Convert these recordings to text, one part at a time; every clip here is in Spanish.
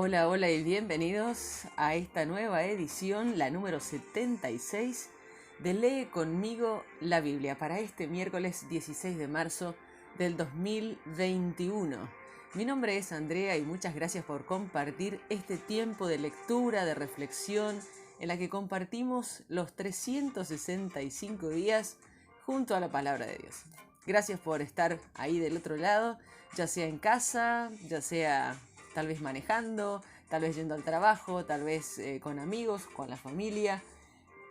Hola, hola y bienvenidos a esta nueva edición, la número 76 de Lee conmigo la Biblia para este miércoles 16 de marzo del 2021. Mi nombre es Andrea y muchas gracias por compartir este tiempo de lectura, de reflexión, en la que compartimos los 365 días junto a la palabra de Dios. Gracias por estar ahí del otro lado, ya sea en casa, ya sea tal vez manejando, tal vez yendo al trabajo, tal vez con amigos, con la familia.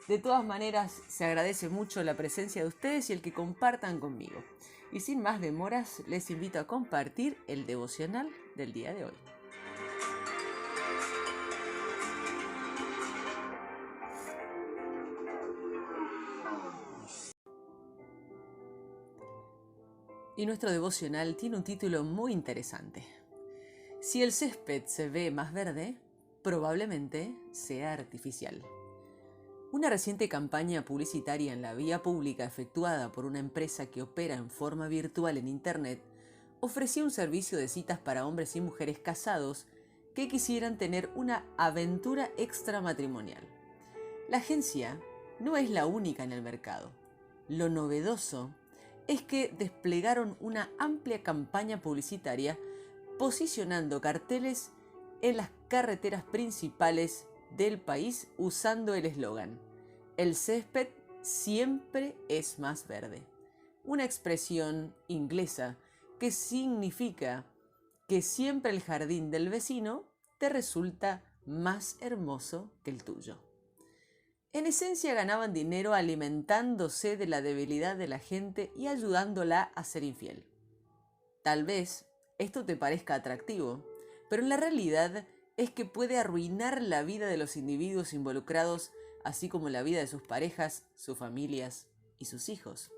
De todas maneras, se agradece mucho la presencia de ustedes y el que compartan conmigo. Y sin más demoras, les invito a compartir el devocional del día de hoy. Y nuestro devocional tiene un título muy interesante. Si el césped se ve más verde, probablemente sea artificial. Una reciente campaña publicitaria en la vía pública efectuada por una empresa que opera en forma virtual en Internet ofrecía un servicio de citas para hombres y mujeres casados que quisieran tener una aventura extramatrimonial. La agencia no es la única en el mercado. Lo novedoso es que desplegaron una amplia campaña publicitaria posicionando carteles en las carreteras principales del país usando el eslogan: el césped siempre es más verde. Una expresión inglesa que significa que siempre el jardín del vecino te resulta más hermoso que el tuyo. En esencia ganaban dinero alimentándose de la debilidad de la gente y ayudándola a ser infiel. Tal vez esto te parezca atractivo, pero la realidad es que puede arruinar la vida de los individuos involucrados, así como la vida de sus parejas, sus familias y sus hijos.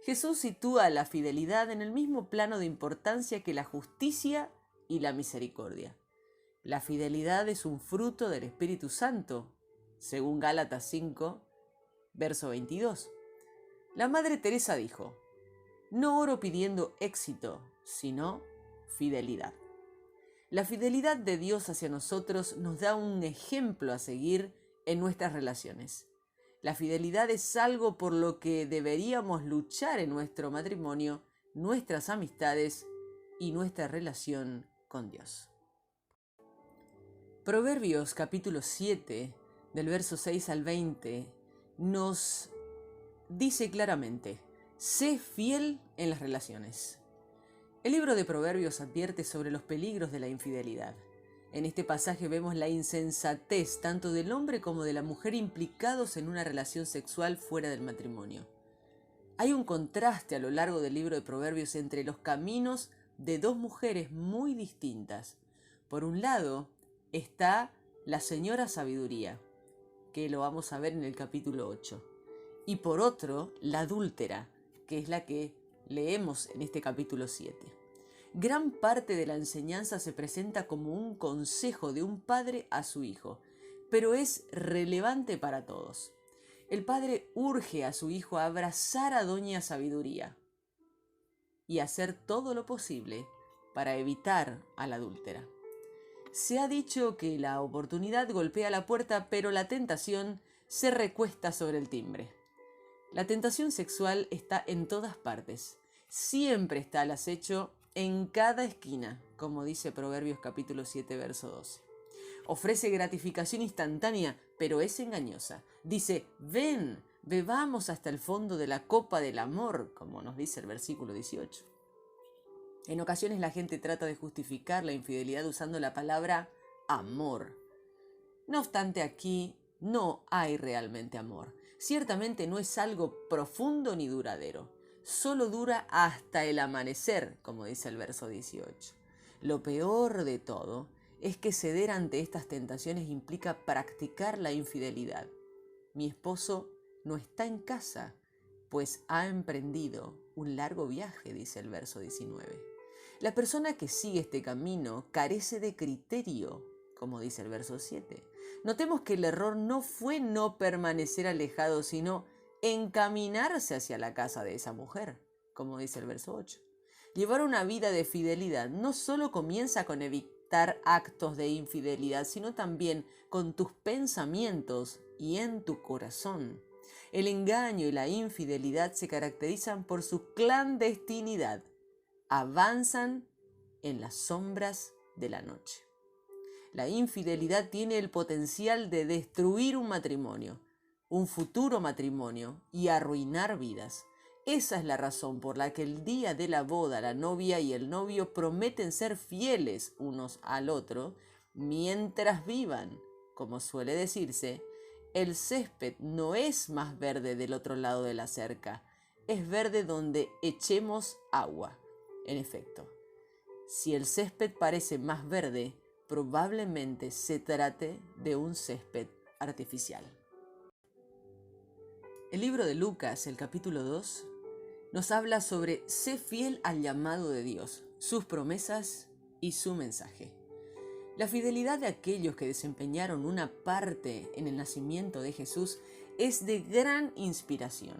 Jesús sitúa la fidelidad en el mismo plano de importancia que la justicia y la misericordia. La fidelidad es un fruto del Espíritu Santo, según Gálatas 5, verso 22. La Madre Teresa dijo: no oro pidiendo éxito, sino fidelidad. La fidelidad de Dios hacia nosotros nos da un ejemplo a seguir en nuestras relaciones. La fidelidad es algo por lo que deberíamos luchar en nuestro matrimonio, nuestras amistades y nuestra relación con Dios. Proverbios capítulo 7, del verso 6 al 20, nos dice claramente: sé fiel en las relaciones. El libro de Proverbios advierte sobre los peligros de la infidelidad. En este pasaje vemos la insensatez tanto del hombre como de la mujer implicados en una relación sexual fuera del matrimonio. Hay un contraste a lo largo del libro de Proverbios entre los caminos de dos mujeres muy distintas. Por un lado está la señora sabiduría, que lo vamos a ver en el capítulo 8. Y por otro, la adúltera, que es la que leemos en este capítulo 7. Gran parte de la enseñanza se presenta como un consejo de un padre a su hijo, pero es relevante para todos. El padre urge a su hijo a abrazar a Doña Sabiduría y hacer todo lo posible para evitar a la adúltera. Se ha dicho que la oportunidad golpea la puerta, pero la tentación se recuesta sobre el timbre. La tentación sexual está en todas partes. Siempre está al acecho en cada esquina, como dice Proverbios capítulo 7, verso 12. Ofrece gratificación instantánea, pero es engañosa. Dice: ven, bebamos hasta el fondo de la copa del amor, como nos dice el versículo 18. En ocasiones la gente trata de justificar la infidelidad usando la palabra amor. No obstante, aquí no hay realmente amor. Ciertamente no es algo profundo ni duradero. Solo dura hasta el amanecer, como dice el verso 18. Lo peor de todo es que ceder ante estas tentaciones implica practicar la infidelidad. Mi esposo no está en casa, pues ha emprendido un largo viaje, dice el verso 19. La persona que sigue este camino carece de criterio, como dice el verso 7. Notemos que el error no fue no permanecer alejado, sino encaminarse hacia la casa de esa mujer, como dice el verso 8. Llevar una vida de fidelidad no solo comienza con aceptar actos de infidelidad, sino también con tus pensamientos y en tu corazón. El engaño y la infidelidad se caracterizan por su clandestinidad. Avanzan en las sombras de la noche. La infidelidad tiene el potencial de destruir un matrimonio, un futuro matrimonio y arruinar vidas. Esa es la razón por la que el día de la boda la novia y el novio prometen ser fieles unos al otro mientras vivan. Como suele decirse, el césped no es más verde del otro lado de la cerca, es verde donde echemos agua. En efecto, si el césped parece más verde, probablemente se trate de un césped artificial. El libro de Lucas, el capítulo 2, nos habla sobre sé fiel al llamado de Dios, sus promesas y su mensaje. La fidelidad de aquellos que desempeñaron una parte en el nacimiento de Jesús es de gran inspiración.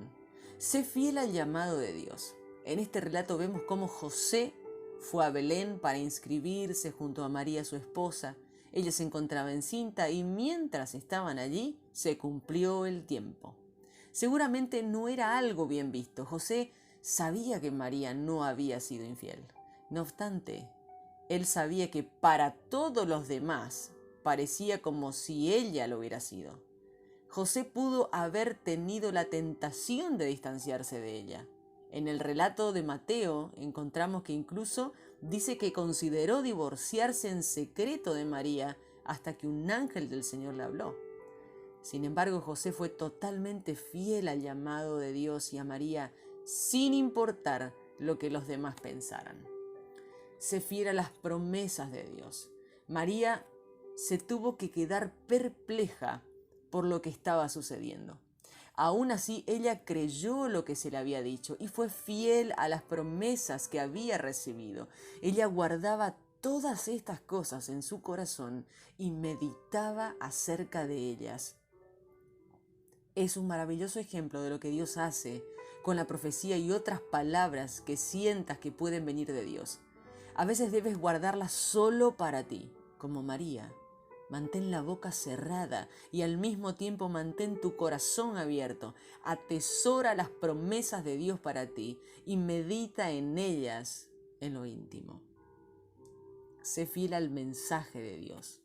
Sé fiel al llamado de Dios. En este relato vemos cómo José fue a Belén para inscribirse junto a María, su esposa. Ella se encontraba encinta y mientras estaban allí se cumplió el tiempo. Seguramente no era algo bien visto. José sabía que María no había sido infiel. No obstante, él sabía que para todos los demás parecía como si ella lo hubiera sido. José pudo haber tenido la tentación de distanciarse de ella. En el relato de Mateo encontramos que incluso dice que consideró divorciarse en secreto de María hasta que un ángel del Señor le habló. Sin embargo, José fue totalmente fiel al llamado de Dios y a María, sin importar lo que los demás pensaran. Sé fiel a las promesas de Dios. María se tuvo que quedar perpleja por lo que estaba sucediendo. Aún así, ella creyó lo que se le había dicho y fue fiel a las promesas que había recibido. Ella guardaba todas estas cosas en su corazón y meditaba acerca de ellas. Es un maravilloso ejemplo de lo que Dios hace con la profecía y otras palabras que sientas que pueden venir de Dios. A veces debes guardarlas solo para ti, como María. Mantén la boca cerrada y al mismo tiempo mantén tu corazón abierto. Atesora las promesas de Dios para ti y medita en ellas en lo íntimo. Sé fiel al mensaje de Dios.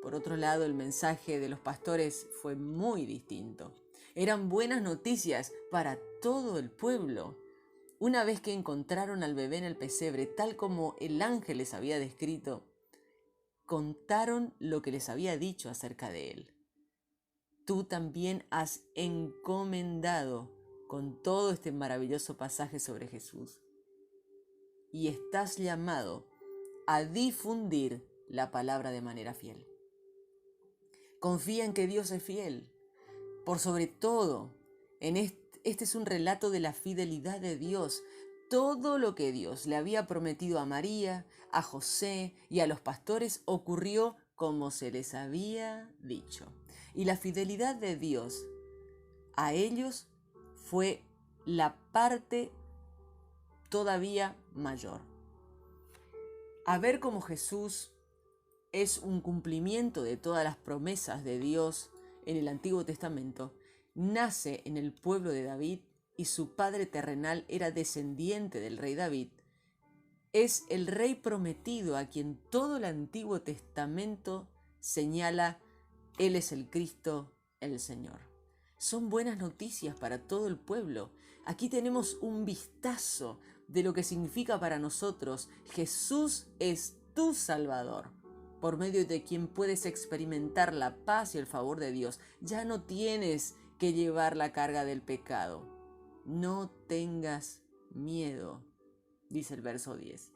Por otro lado, el mensaje de los pastores fue muy distinto. Eran buenas noticias para todo el pueblo. Una vez que encontraron al bebé en el pesebre, tal como el ángel les había descrito, contaron lo que les había dicho acerca de él. Tú también has encomendado con todo este maravilloso pasaje sobre Jesús y estás llamado a difundir la palabra de manera fiel. Confía en que Dios es fiel. Por sobre todo, este es un relato de la fidelidad de Dios. Todo lo que Dios le había prometido a María, a José y a los pastores ocurrió como se les había dicho. Y la fidelidad de Dios a ellos fue la parte todavía mayor. A ver cómo Jesús es un cumplimiento de todas las promesas de Dios en el Antiguo Testamento, nace en el pueblo de David y su padre terrenal era descendiente del rey David. Es el rey prometido a quien todo el Antiguo Testamento señala, Él es el Cristo, el Señor. Son buenas noticias para todo el pueblo. Aquí tenemos un vistazo de lo que significa para nosotros. Jesús es tu Salvador, por medio de quien puedes experimentar la paz y el favor de Dios. Ya no tienes que llevar la carga del pecado. No tengas miedo, dice el verso 10.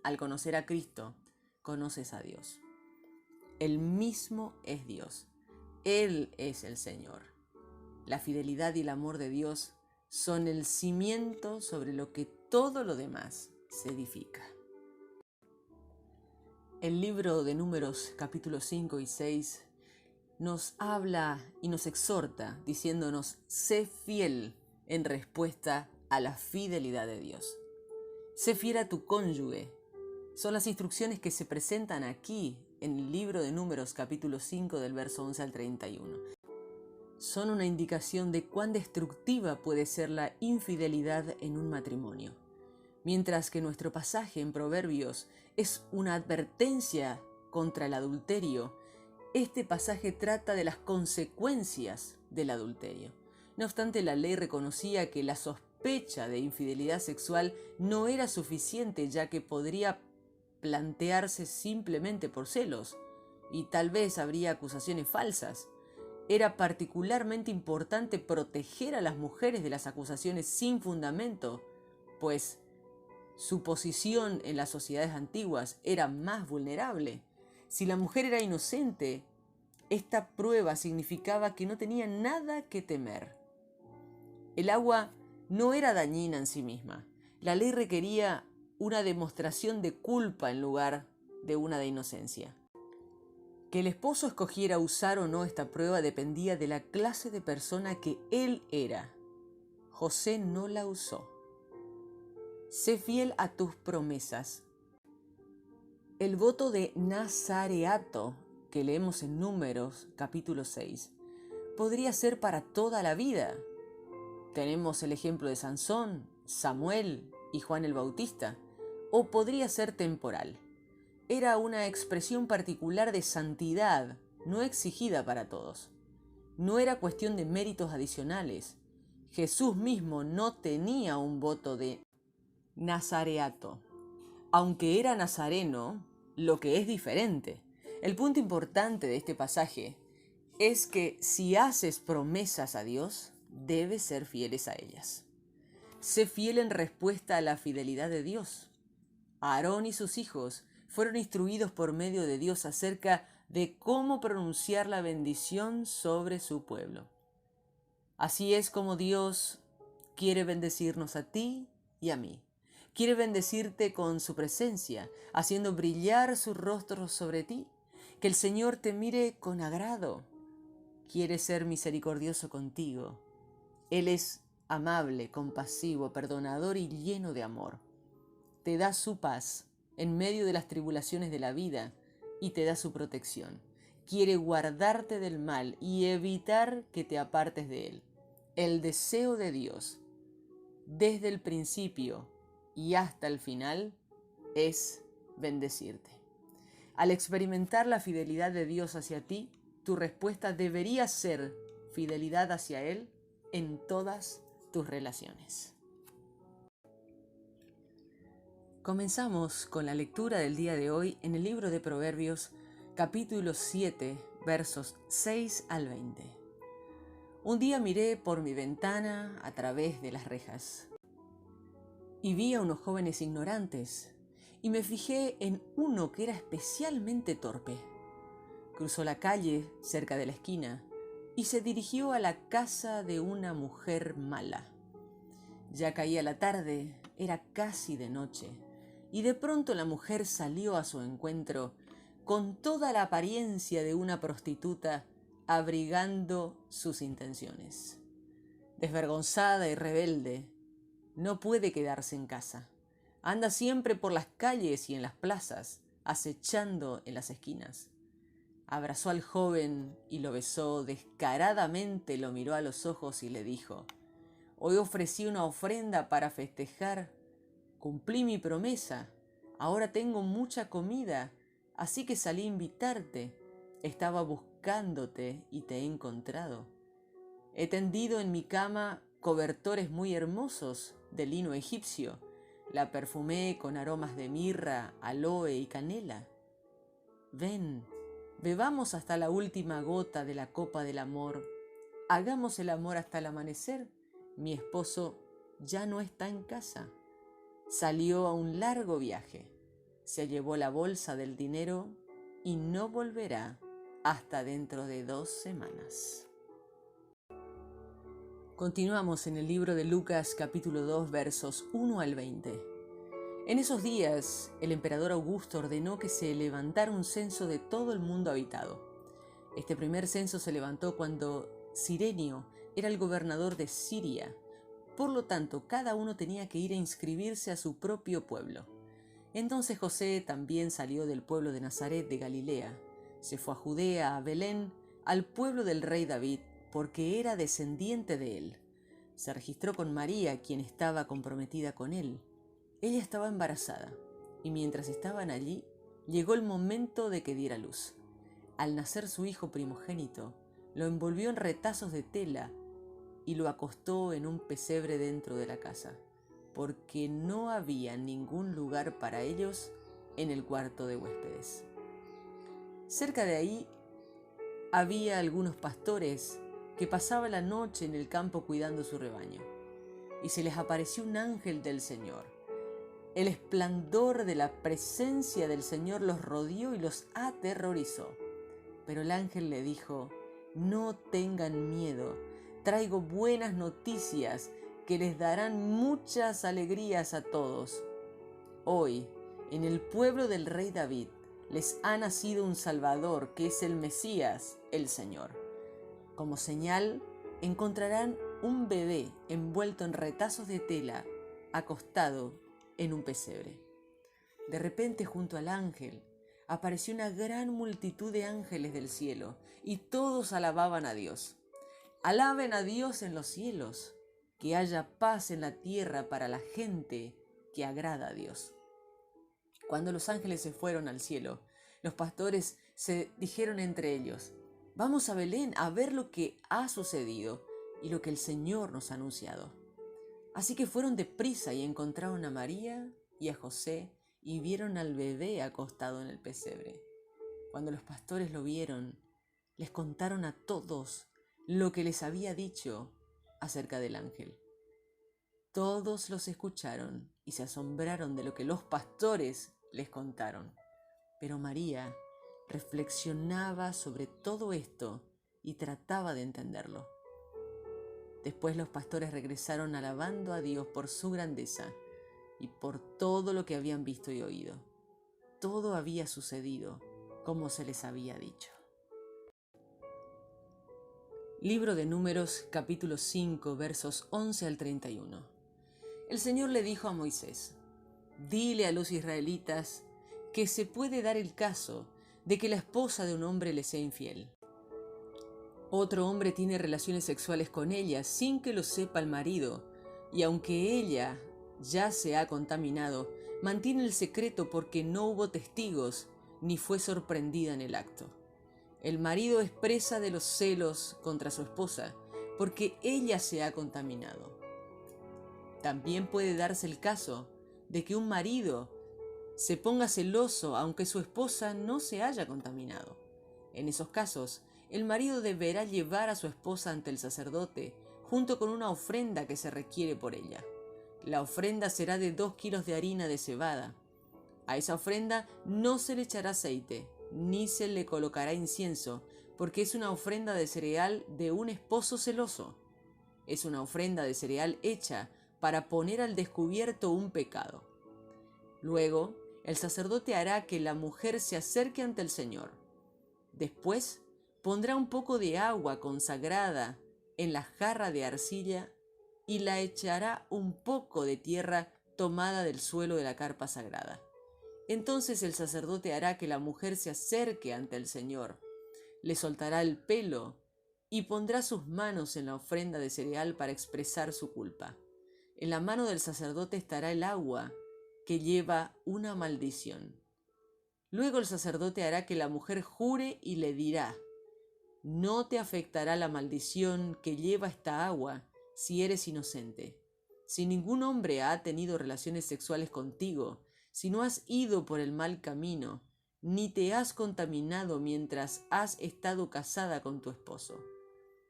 Al conocer a Cristo, conoces a Dios. Él mismo es Dios. Él es el Señor. La fidelidad y el amor de Dios son el cimiento sobre lo que todo lo demás se edifica. El libro de Números, capítulos 5 y 6, nos habla y nos exhorta diciéndonos, sé fiel en respuesta a la fidelidad de Dios. Sé fiel a tu cónyuge, Son las instrucciones que se presentan aquí en el libro de Números capítulo 5 del verso 11 al 31. Son una indicación de cuán destructiva puede ser la infidelidad en un matrimonio. Mientras que nuestro pasaje en Proverbios es una advertencia contra el adulterio, este pasaje trata de las consecuencias del adulterio. No obstante, la ley reconocía que la sospecha de infidelidad sexual no era suficiente, ya que podría plantearse simplemente por celos, y tal vez habría acusaciones falsas. Era particularmente importante proteger a las mujeres de las acusaciones sin fundamento, pues su posición en las sociedades antiguas era más vulnerable. Si la mujer era inocente, esta prueba significaba que no tenía nada que temer. El agua no era dañina en sí misma. La ley requería una demostración de culpa en lugar de una de inocencia. Que el esposo escogiera usar o no esta prueba dependía de la clase de persona que él era. José no la usó. Sé fiel a tus promesas. El voto de nazareato que leemos en Números capítulo 6 podría ser para toda la vida. Tenemos el ejemplo de Sansón, Samuel y Juan el Bautista, o podría ser temporal. Era una expresión particular de santidad, no exigida para todos. No era cuestión de méritos adicionales. Jesús mismo no tenía un voto de nazareato, aunque era nazareno, lo que es diferente. El punto importante de este pasaje es que si haces promesas a Dios, debes ser fieles a ellas. Sé fiel en respuesta a la fidelidad de Dios. Aarón y sus hijos fueron instruidos por medio de Dios acerca de cómo pronunciar la bendición sobre su pueblo. Así es como Dios quiere bendecirnos a ti y a mí. Quiere bendecirte con su presencia, haciendo brillar su rostro sobre ti. Que el Señor te mire con agrado. Quiere ser misericordioso contigo. Él es amable, compasivo, perdonador y lleno de amor. Te da su paz en medio de las tribulaciones de la vida y te da su protección. Quiere guardarte del mal y evitar que te apartes de él. El deseo de Dios, desde el principio y hasta el final, es bendecirte. Al experimentar la fidelidad de Dios hacia ti, tu respuesta debería ser fidelidad hacia Él en todas tus relaciones. Comenzamos con la lectura del día de hoy en el libro de Proverbios, capítulo 7, versos 6 al 20. Un día miré por mi ventana a través de las rejas y vi a unos jóvenes ignorantes y me fijé en uno que era especialmente torpe. Cruzó la calle cerca de la esquina y se dirigió a la casa de una mujer mala. Ya caía la tarde, era casi de noche, y de pronto la mujer salió a su encuentro con toda la apariencia de una prostituta, abrigando sus intenciones. Desvergonzada y rebelde, no puede quedarse en casa. Anda siempre por las calles y en las plazas, acechando en las esquinas. Abrazó al joven y lo besó, descaradamente lo miró a los ojos y le dijo: «Hoy ofrecí una ofrenda para festejar. Cumplí mi promesa. Ahora tengo mucha comida, así que salí a invitarte. Estaba buscándote y te he encontrado. He tendido en mi cama cobertores muy hermosos de lino egipcio. La perfumé con aromas de mirra, aloe y canela. Ven, bebamos hasta la última gota de la copa del amor. Hagamos el amor hasta el amanecer. Mi esposo ya no está en casa. Salió a un largo viaje. Se llevó la bolsa del dinero y no volverá hasta dentro de 2 semanas». Continuamos en el libro de Lucas capítulo 2 versos 1 al 20. En esos días, el emperador Augusto ordenó que se levantara un censo de todo el mundo habitado. Este primer censo se levantó cuando Cirenio era el gobernador de Siria. Por lo tanto, cada uno tenía que ir a inscribirse a su propio pueblo. Entonces José también salió del pueblo de Nazaret de Galilea, se fue a Judea, a Belén, al pueblo del rey David, porque era descendiente de él. Se registró con María, quien estaba comprometida con él. Ella estaba embarazada, y mientras estaban allí, llegó el momento de que diera luz. Al nacer su hijo primogénito, lo envolvió en retazos de tela y lo acostó en un pesebre dentro de la casa, porque no había ningún lugar para ellos en el cuarto de huéspedes. Cerca de ahí había algunos pastores que pasaban la noche en el campo cuidando su rebaño, y se les apareció un ángel del Señor. El esplendor de la presencia del Señor los rodeó y los aterrorizó. Pero el ángel le dijo: no tengan miedo, traigo buenas noticias que les darán muchas alegrías a todos. Hoy, en el pueblo del rey David, les ha nacido un Salvador, que es el Mesías, el Señor. Como señal, encontrarán un bebé envuelto en retazos de tela, acostado en un pesebre. De repente, junto al ángel, apareció una gran multitud de ángeles del cielo, y todos alababan a Dios. Alaben a Dios en los cielos, que haya paz en la tierra para la gente que agrada a Dios. Cuando los ángeles se fueron al cielo, los pastores se dijeron entre ellos: vamos a Belén a ver lo que ha sucedido y lo que el Señor nos ha anunciado. Así que fueron deprisa y encontraron a María y a José y vieron al bebé acostado en el pesebre. Cuando los pastores lo vieron, les contaron a todos lo que les había dicho acerca del ángel. Todos los escucharon y se asombraron de lo que los pastores les contaron. Pero María reflexionaba sobre todo esto y trataba de entenderlo. Después los pastores regresaron alabando a Dios por su grandeza y por todo lo que habían visto y oído. Todo había sucedido como se les había dicho. Libro de Números, capítulo 5, versos 11 al 31. El Señor le dijo a Moisés: dile a los israelitas que se puede dar el caso de que la esposa de un hombre le sea infiel. Otro hombre tiene relaciones sexuales con ella sin que lo sepa el marido, y aunque ella ya se ha contaminado, mantiene el secreto porque no hubo testigos ni fue sorprendida en el acto. El marido es presa de los celos contra su esposa porque ella se ha contaminado. También puede darse el caso de que un marido se ponga celoso aunque su esposa no se haya contaminado. En esos casos, el marido deberá llevar a su esposa ante el sacerdote junto con una ofrenda que se requiere por ella. La ofrenda será de 2 kilos de harina de cebada. A esa ofrenda no se le echará aceite, ni se le colocará incienso, porque es una ofrenda de cereal de un esposo celoso. Es una ofrenda de cereal hecha para poner al descubierto un pecado. Luego, el sacerdote hará que la mujer se acerque ante el Señor. Después, pondrá un poco de agua consagrada en la jarra de arcilla y la echará un poco de tierra tomada del suelo de la carpa sagrada. Entonces el sacerdote hará que la mujer se acerque ante el Señor, le soltará el pelo y pondrá sus manos en la ofrenda de cereal para expresar su culpa. En la mano del sacerdote estará el agua que lleva una maldición. Luego el sacerdote hará que la mujer jure y le dirá: no te afectará la maldición que lleva esta agua si eres inocente. Si ningún hombre ha tenido relaciones sexuales contigo, si no has ido por el mal camino, ni te has contaminado mientras has estado casada con tu esposo.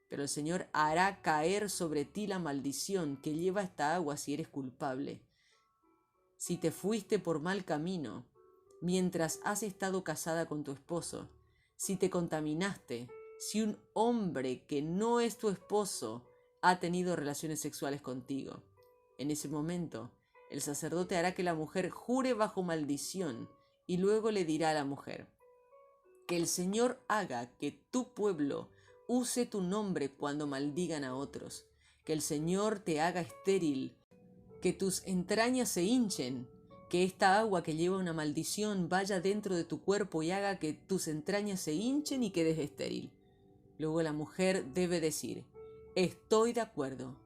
Pero el Señor hará caer sobre ti la maldición que lleva esta agua si eres culpable. Si te fuiste por mal camino, mientras has estado casada con tu esposo, si te contaminaste, si un hombre que no es tu esposo ha tenido relaciones sexuales contigo, en ese momento el sacerdote hará que la mujer jure bajo maldición y luego le dirá a la mujer: que el Señor haga que tu pueblo use tu nombre cuando maldigan a otros, que el Señor te haga estéril, que tus entrañas se hinchen, que esta agua que lleva una maldición vaya dentro de tu cuerpo y haga que tus entrañas se hinchen y quedes estéril. Luego la mujer debe decir: estoy de acuerdo,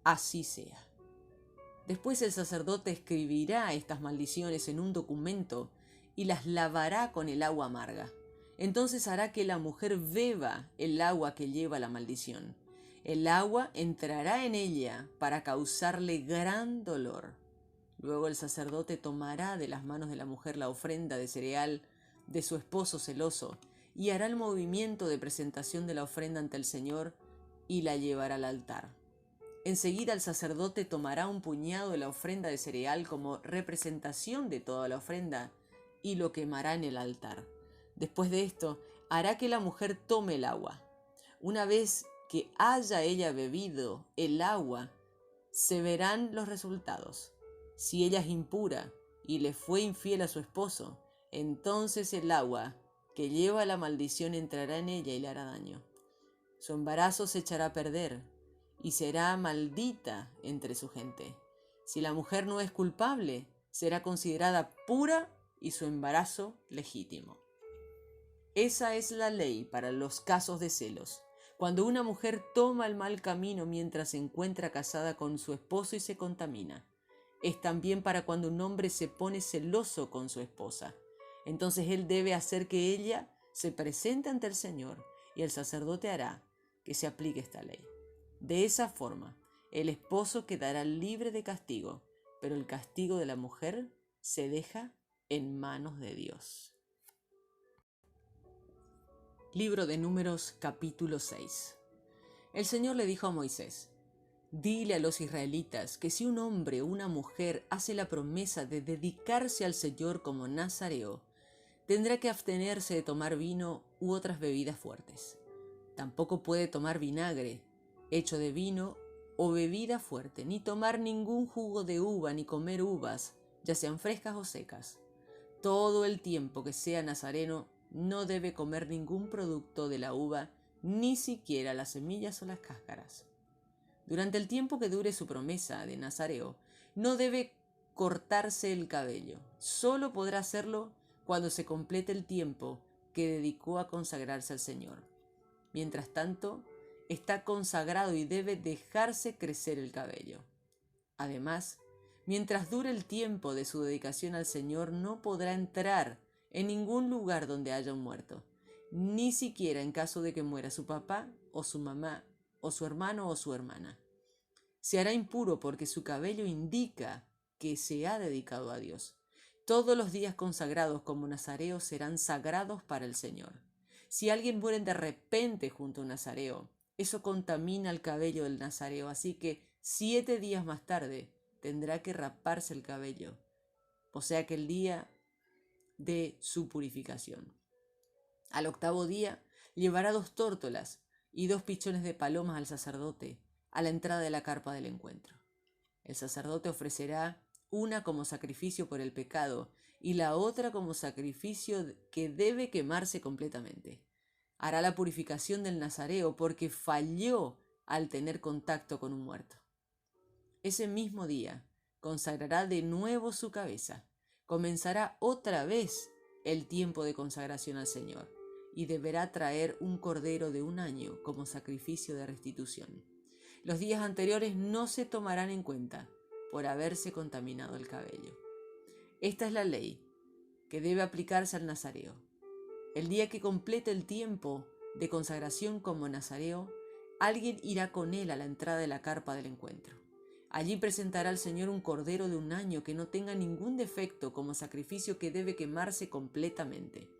así sea. Después el sacerdote escribirá estas maldiciones en un documento y las lavará con el agua amarga. Entonces hará que la mujer beba el agua que lleva la maldición. El agua entrará en ella para causarle gran dolor. Luego el sacerdote tomará de las manos de la mujer la ofrenda de cereal de su esposo celoso y hará el movimiento de presentación de la ofrenda ante el Señor y la llevará al altar. Enseguida el sacerdote tomará un puñado de la ofrenda de cereal como representación de toda la ofrenda y lo quemará en el altar. Después de esto, hará que la mujer tome el agua. Una vez que haya ella bebido el agua, se verán los resultados. Si ella es impura y le fue infiel a su esposo, entonces el agua que lleva la maldición entrará en ella y le hará daño. Su embarazo se echará a perder y será maldita entre su gente. Si la mujer no es culpable, será considerada pura y su embarazo legítimo. Esa es la ley para los casos de celos. Cuando una mujer toma el mal camino mientras se encuentra casada con su esposo y se contamina. Es también para cuando un hombre se pone celoso con su esposa. Entonces él debe hacer que ella se presente ante el Señor y el sacerdote hará que se aplique esta ley. De esa forma, el esposo quedará libre de castigo, pero el castigo de la mujer se deja en manos de Dios. Libro de Números, capítulo 6. El Señor le dijo a Moisés: dile a los israelitas que si un hombre o una mujer hace la promesa de dedicarse al Señor como nazareo, tendrá que abstenerse de tomar vino u otras bebidas fuertes. Tampoco puede tomar vinagre, hecho de vino o bebida fuerte, ni tomar ningún jugo de uva, ni comer uvas, ya sean frescas o secas. Todo el tiempo que sea nazareno, no debe comer ningún producto de la uva, ni siquiera las semillas o las cáscaras. Durante el tiempo que dure su promesa de nazareo, no debe cortarse el cabello. Solo podrá hacerlo cuando se complete el tiempo que dedicó a consagrarse al Señor. Mientras tanto, está consagrado y debe dejarse crecer el cabello. Además, mientras dure el tiempo de su dedicación al Señor, no podrá entrar en ningún lugar donde haya un muerto, ni siquiera en caso de que muera su papá o su mamá, o su hermano o su hermana. Se hará impuro porque su cabello indica que se ha dedicado a Dios. Todos los días consagrados como nazareos serán sagrados para el Señor. Si alguien muere de repente junto a un nazareo, eso contamina el cabello del nazareo, así que 7 días más tarde tendrá que raparse el cabello, o sea que el día de su purificación. Al 8º día llevará 2 tórtolas y 2 pichones de palomas al sacerdote a la entrada de la carpa del encuentro. El sacerdote ofrecerá una como sacrificio por el pecado y la otra como sacrificio que debe quemarse completamente. Hará la purificación del nazareo porque falló al tener contacto con un muerto. Ese mismo día consagrará de nuevo su cabeza. Comenzará otra vez el tiempo de consagración al Señor y deberá traer un cordero de 1 año como sacrificio de restitución. Los días anteriores no se tomarán en cuenta por haberse contaminado el cabello. Esta es la ley que debe aplicarse al nazareo. El día que complete el tiempo de consagración como nazareo, alguien irá con él a la entrada de la carpa del encuentro. Allí presentará al Señor un cordero de 1 año que no tenga ningún defecto como sacrificio que debe quemarse completamente.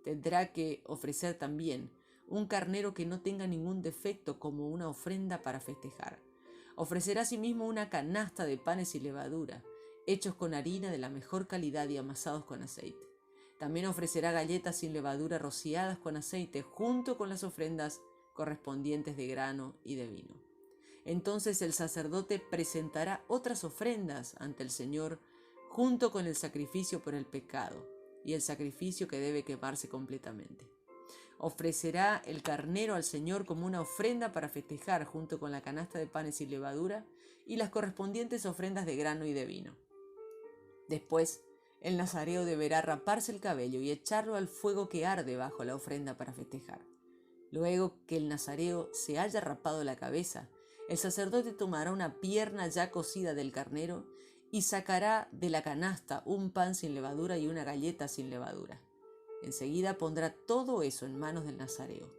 Tendrá que ofrecer también un carnero que no tenga ningún defecto como una ofrenda para festejar. Ofrecerá asimismo una canasta de panes y levadura, hechos con harina de la mejor calidad y amasados con aceite. También ofrecerá galletas sin levadura rociadas con aceite junto con las ofrendas correspondientes de grano y de vino. Entonces el sacerdote presentará otras ofrendas ante el Señor junto con el sacrificio por el pecado y el sacrificio que debe quemarse completamente. Ofrecerá el carnero al Señor como una ofrenda para festejar junto con la canasta de panes y levadura y las correspondientes ofrendas de grano y de vino. Después, el nazareo deberá raparse el cabello y echarlo al fuego que arde bajo la ofrenda para festejar. Luego que el nazareo se haya rapado la cabeza, el sacerdote tomará una pierna ya cocida del carnero y sacará de la canasta un pan sin levadura y una galleta sin levadura. Enseguida pondrá todo eso en manos del nazareo.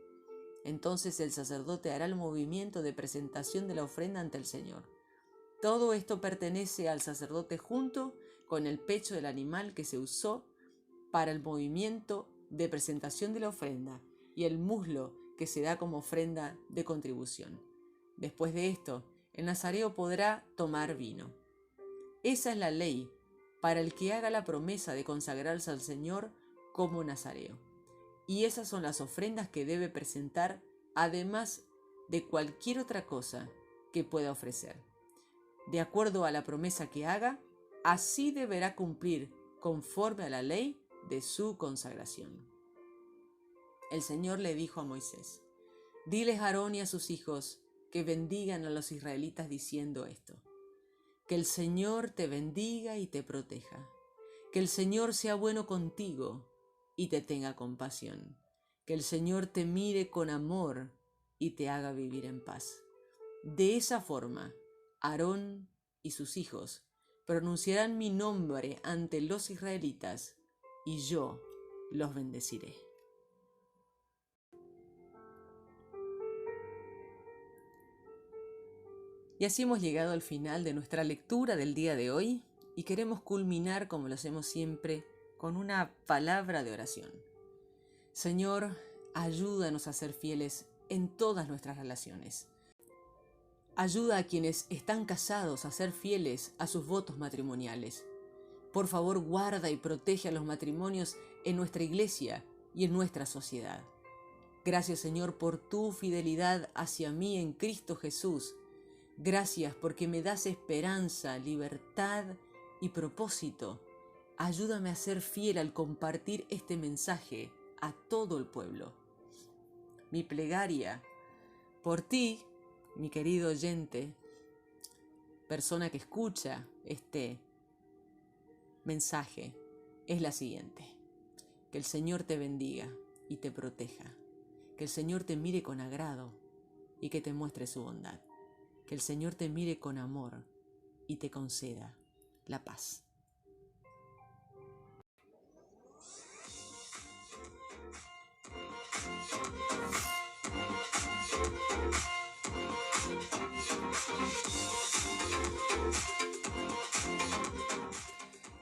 Entonces el sacerdote hará el movimiento de presentación de la ofrenda ante el Señor. Todo esto pertenece al sacerdote junto con el pecho del animal que se usó para el movimiento de presentación de la ofrenda y el muslo que se da como ofrenda de contribución. Después de esto, el nazareo podrá tomar vino. Esa es la ley para el que haga la promesa de consagrarse al Señor como nazareo. Y esas son las ofrendas que debe presentar, además de cualquier otra cosa que pueda ofrecer. De acuerdo a la promesa que haga, así deberá cumplir conforme a la ley de su consagración. El Señor le dijo a Moisés: diles a Aarón y a sus hijos que bendigan a los israelitas diciendo esto: que el Señor te bendiga y te proteja, que el Señor sea bueno contigo y te tenga compasión, que el Señor te mire con amor y te haga vivir en paz. De esa forma, Aarón y sus hijos pronunciarán mi nombre ante los israelitas y yo los bendeciré. Y así hemos llegado al final de nuestra lectura del día de hoy y queremos culminar, como lo hacemos siempre, con una palabra de oración. Señor, ayúdanos a ser fieles en todas nuestras relaciones. Ayuda a quienes están casados a ser fieles a sus votos matrimoniales. Por favor, guarda y protege a los matrimonios en nuestra iglesia y en nuestra sociedad. Gracias, Señor, por tu fidelidad hacia mí en Cristo Jesús. Gracias porque me das esperanza, libertad y propósito. Ayúdame a ser fiel al compartir este mensaje a todo el pueblo. Mi plegaria por ti, mi querido oyente, persona que escucha este mensaje, es la siguiente: que el Señor te bendiga y te proteja, que el Señor te mire con agrado y que te muestre su bondad, que el Señor te mire con amor y te conceda la paz.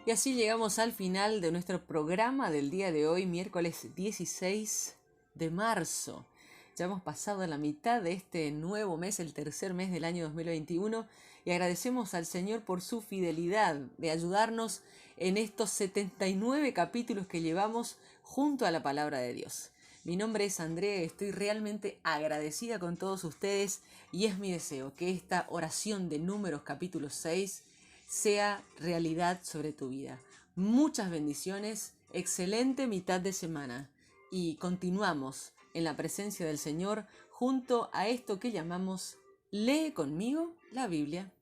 Y así llegamos al final de nuestro programa del día de hoy, miércoles 16 de marzo. Ya hemos pasado la mitad de este nuevo mes, el tercer mes del año 2021, y agradecemos al Señor por su fidelidad de ayudarnos en estos 79 capítulos que llevamos junto a la palabra de Dios. Mi nombre es Andrea, estoy realmente agradecida con todos ustedes y es mi deseo que esta oración de Números capítulo 6 sea realidad sobre tu vida. Muchas bendiciones, excelente mitad de semana y continuamos en la presencia del Señor junto a esto que llamamos Lee conmigo la Biblia.